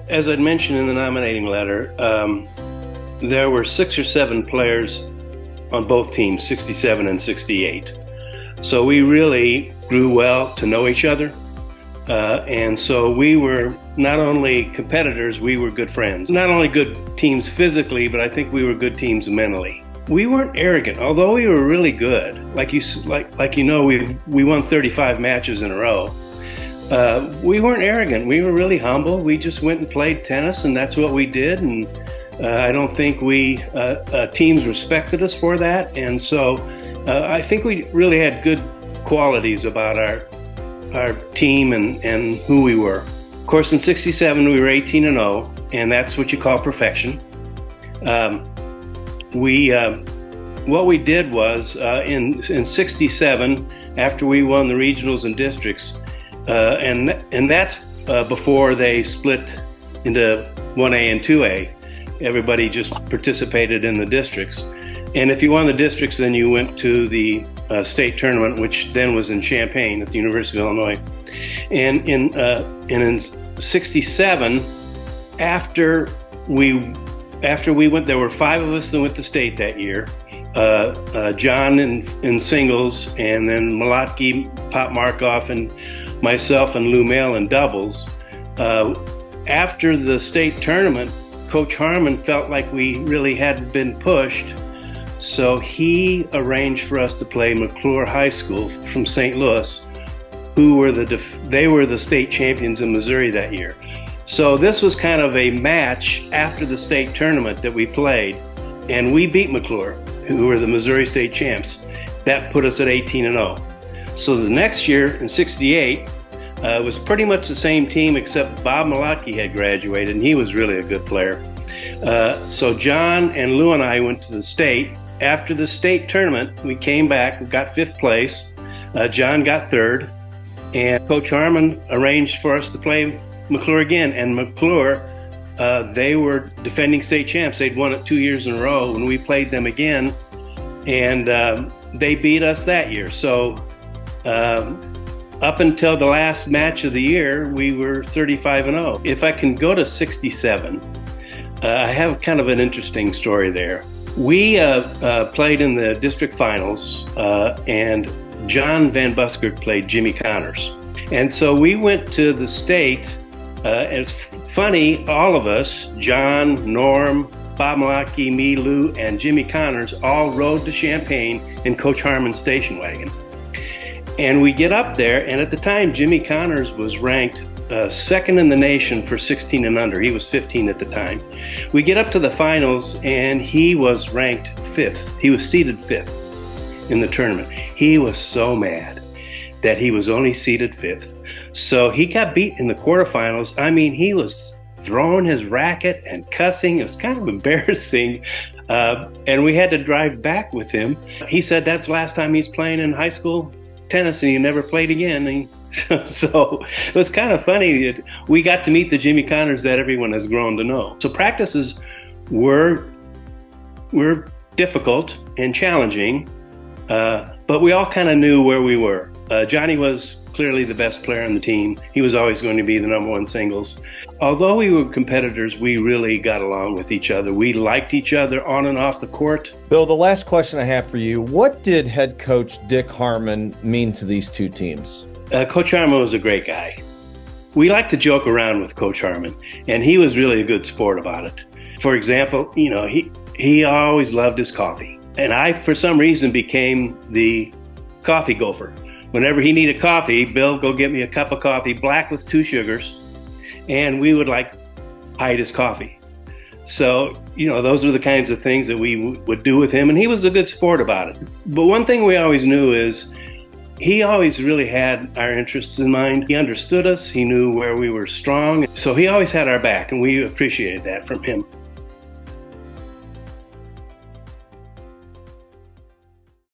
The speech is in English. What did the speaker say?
As I'd mentioned in the nominating letter, there were 6 or 7 players on both teams, 67 and 68. So we really grew well to know each other. And so we were not only competitors, we were good friends. Not only good teams physically, but I think we were good teams mentally. We weren't arrogant, although we were really good. Like you know, we won 35 matches in a row. We weren't arrogant. We were really humble. We just went and played tennis, and that's what we did. And I don't think teams respected us for that. And so I think we really had good qualities about our team and who we were. Of course, in '67 we were 18-0, and that's what you call perfection. What we did was in '67, after we won the regionals and districts, and that's before they split into 1A and 2A. Everybody just participated in the districts. And if you won the districts, then you went to the state tournament, which then was in Champaign at the University of Illinois. And in '67, after we went, there were 5 of us that went to state that year. John in singles, and then Malotki, Pop Markoff, and myself and Lou Mail in doubles. After the state tournament, Coach Harmon felt like we really hadn't been pushed, so he arranged for us to play McClure High School from St. Louis, who were they were the state champions in Missouri that year. So this was kind of a match after the state tournament that we played, and we beat McClure, who were the Missouri state champs. That put us at 18-0. So the next year, in '68, it was pretty much the same team, except Bob Malotki had graduated, and he was really a good player. So John and Lou and I went to the state. After the state tournament, we came back, we got 5th place. John got 3rd, and Coach Harmon arranged for us to play McClure again. And McClure, they were defending state champs. They'd won it 2 years in a row when we played them again, and they beat us that year. So up until the last match of the year, we were 35-0. If I can go to '67, I have kind of an interesting story there. We played in the district finals, and John Van Buskirk played Jimmy Connors. And so we went to the state. It's funny, all of us, John, Norm, Bob Malotki, me, Lou, and Jimmy Connors, all rode to Champaign in Coach Harmon's station wagon. And we get up there, and at the time, Jimmy Connors was ranked 2nd in the nation for 16 and under. He was 15 at the time. We get up to the finals, and he was ranked 5th. He was seeded 5th in the tournament. He was so mad that he was only seeded 5th. So he got beat in the quarterfinals. I mean, he was throwing his racket and cussing. It was kind of embarrassing. And we had to drive back with him. He said that's the last time he's playing in high school tennis, and he never played again. So it was kind of funny that we got to meet the Jimmy Connors that everyone has grown to know. So practices were difficult and challenging, but we all kind of knew where we were. Johnny was clearly the best player on the team. He was always going to be the #1 singles. Although we were competitors, we really got along with each other. We liked each other on and off the court. Bill, the last question I have for you, what did head coach Dick Harmon mean to these 2 teams? Coach Harmon was a great guy. We like to joke around with Coach Harmon, and he was really a good sport about it. For example, you know, he always loved his coffee. And I, for some reason, became the coffee gopher. Whenever he needed coffee, Bill, go get me a cup of coffee, black with 2 sugars. And we would hide his coffee. So, you know, those are the kinds of things that we would do with him, and he was a good sport about it. But one thing we always knew is he always really had our interests in mind. He understood us, he knew where we were strong, so he always had our back, and we appreciated that from him.